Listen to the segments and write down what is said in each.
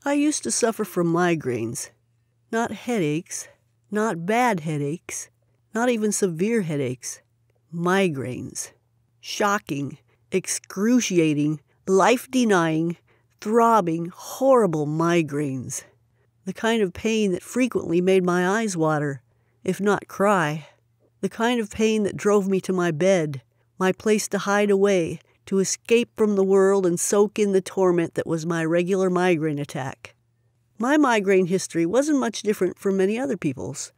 I used to suffer from migraines. Not headaches, not bad headaches, not even severe headaches. Migraines. Shocking, excruciating, life-denying, throbbing, horrible migraines. The kind of pain that frequently made my eyes water, if not cry. The kind of pain that drove me to my bed, my place to hide away, to escape from the world and soak in the torment that was my regular migraine attack. My migraine history wasn't much different from many other people's.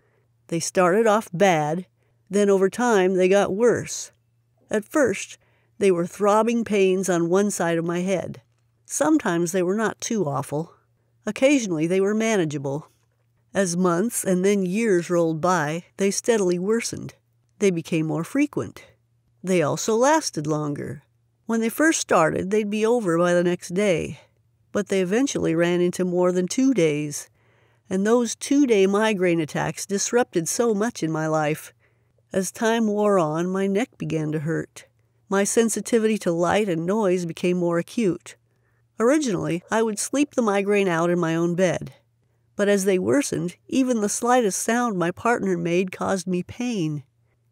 They started off bad, then over time they got worse. At first, they were throbbing pains on one side of my head. Sometimes they were not too awful. Occasionally they were manageable. As months and then years rolled by, they steadily worsened. They became more frequent. They also lasted longer. When they first started, they'd be over by the next day. But they eventually ran into more than 2 days. And those 2-day migraine attacks disrupted so much in my life. As time wore on, my neck began to hurt. My sensitivity to light and noise became more acute. Originally, I would sleep the migraine out in my own bed. But as they worsened, even the slightest sound my partner made caused me pain.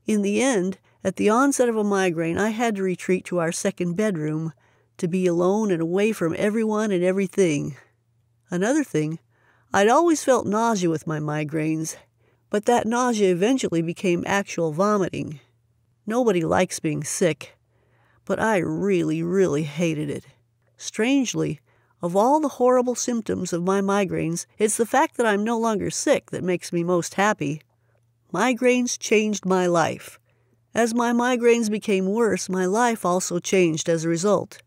In the end, at the onset of a migraine, I had to retreat to our second bedroom, to be alone and away from everyone and everything. Another thing, I'd always felt nausea with my migraines, but that nausea eventually became actual vomiting. Nobody likes being sick, but I really, really hated it. Strangely, of all the horrible symptoms of my migraines, it's the fact that I'm no longer sick that makes me most happy. Migraines changed my life. As my migraines became worse, my life also changed as a result.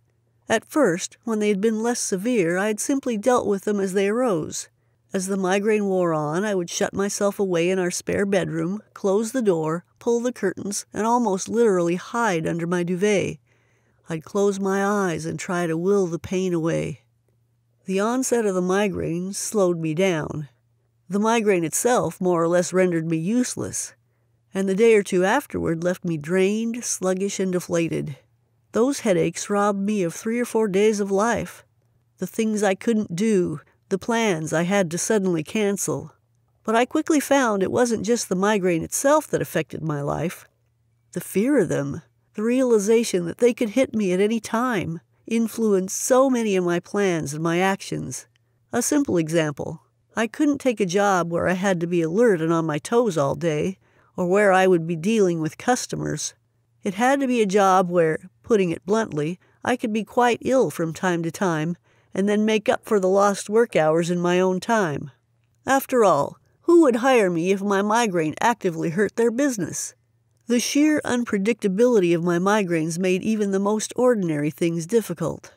At first, when they had been less severe, I had simply dealt with them as they arose. As the migraine wore on, I would shut myself away in our spare bedroom, close the door, pull the curtains, and almost literally hide under my duvet. I'd close my eyes and try to will the pain away. The onset of the migraine slowed me down. The migraine itself more or less rendered me useless, and the day or two afterward left me drained, sluggish, and deflated. Those headaches robbed me of 3 or 4 days of life. The things I couldn't do, the plans I had to suddenly cancel. But I quickly found it wasn't just the migraine itself that affected my life. The fear of them, the realization that they could hit me at any time, influenced so many of my plans and my actions. A simple example, I couldn't take a job where I had to be alert and on my toes all day, or where I would be dealing with customers. It had to be a job where, putting it bluntly, I could be quite ill from time to time, and then make up for the lost work hours in my own time. After all, who would hire me if my migraine actively hurt their business? The sheer unpredictability of my migraines made even the most ordinary things difficult.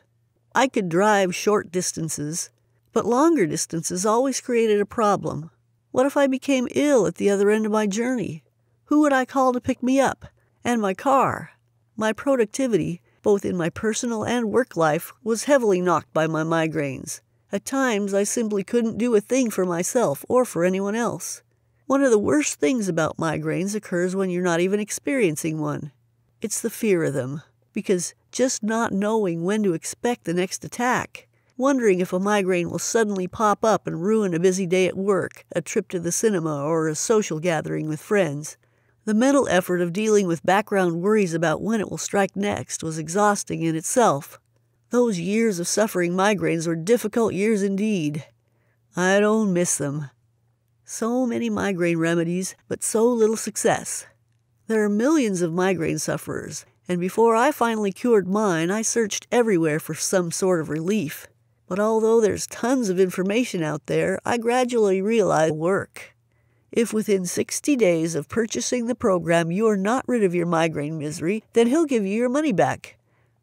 I could drive short distances, but longer distances always created a problem. What if I became ill at the other end of my journey? Who would I call to pick me up? And my car? My productivity, both in my personal and work life, was heavily knocked by my migraines. At times, I simply couldn't do a thing for myself or for anyone else. One of the worst things about migraines occurs when you're not even experiencing one. It's the fear of them, because just not knowing when to expect the next attack, wondering if a migraine will suddenly pop up and ruin a busy day at work, a trip to the cinema, or a social gathering with friends. The mental effort of dealing with background worries about when it will strike next was exhausting in itself. Those years of suffering migraines were difficult years indeed. I don't miss them. So many migraine remedies, but so little success. There are millions of migraine sufferers, and before I finally cured mine, I searched everywhere for some sort of relief. But although there's tons of information out there, I gradually realized it works. If within 60 days of purchasing the program you are not rid of your migraine misery, then he'll give you your money back.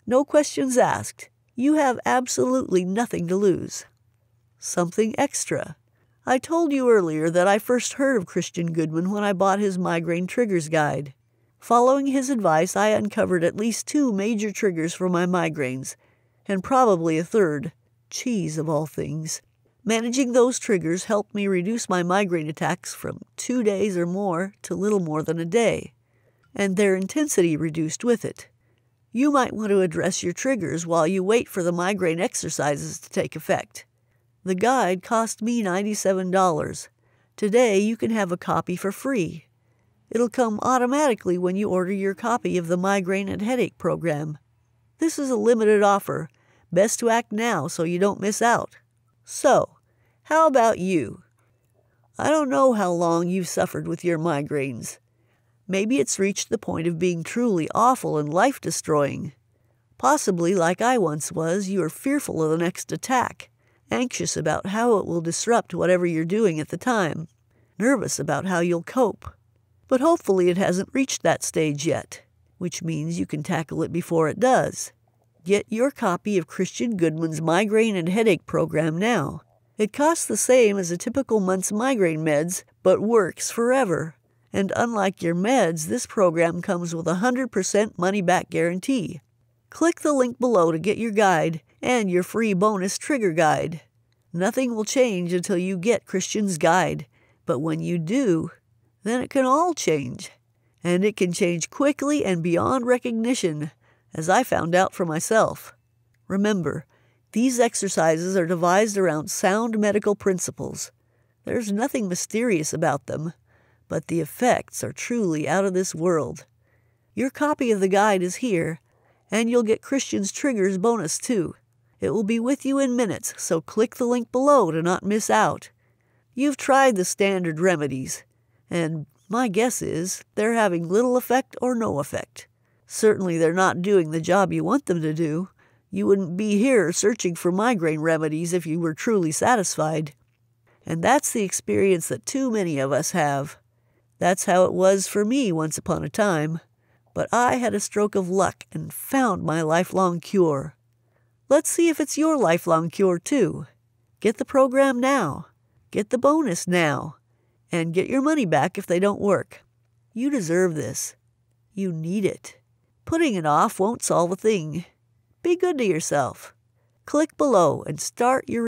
No questions asked. You have absolutely nothing to lose. Something extra. I told you earlier that I first heard of Christian Goodman when I bought his Migraine Triggers Guide. Following his advice, I uncovered at least 2 major triggers for my migraines, and probably a third, cheese of all things. Managing those triggers helped me reduce my migraine attacks from 2 days or more to little more than a day, and their intensity reduced with it. You might want to address your triggers while you wait for the migraine exercises to take effect. The guide cost me $97. Today you can have a copy for free. It'll come automatically when you order your copy of the Migraine and Headache program. This is a limited offer. Best to act now so you don't miss out. So, how about you? I don't know how long you've suffered with your migraines. Maybe it's reached the point of being truly awful and life-destroying. Possibly, like I once was, you are fearful of the next attack, anxious about how it will disrupt whatever you're doing at the time, nervous about how you'll cope. But hopefully it hasn't reached that stage yet, which means you can tackle it before it does. Get your copy of Christian Goodman's Migraine and Headache program now. It costs the same as a typical month's migraine meds, but works forever. And unlike your meds, this program comes with a 100% money-back guarantee. Click the link below to get your guide and your free bonus trigger guide. Nothing will change until you get Christian's guide, but when you do, then it can all change. And it can change quickly and beyond recognition, as I found out for myself. Remember, these exercises are devised around sound medical principles. There's nothing mysterious about them, but the effects are truly out of this world. Your copy of the guide is here, and you'll get Christian's Triggers bonus too. It will be with you in minutes, so click the link below to not miss out. You've tried the standard remedies, and my guess is they're having little effect or no effect. Certainly they're not doing the job you want them to do. You wouldn't be here searching for migraine remedies if you were truly satisfied. And that's the experience that too many of us have. That's how it was for me once upon a time. But I had a stroke of luck and found my lifelong cure. Let's see if it's your lifelong cure too. Get the program now. Get the bonus now. And get your money back if they don't work. You deserve this. You need it. Putting it off won't solve a thing. Be good to yourself. Click below and start your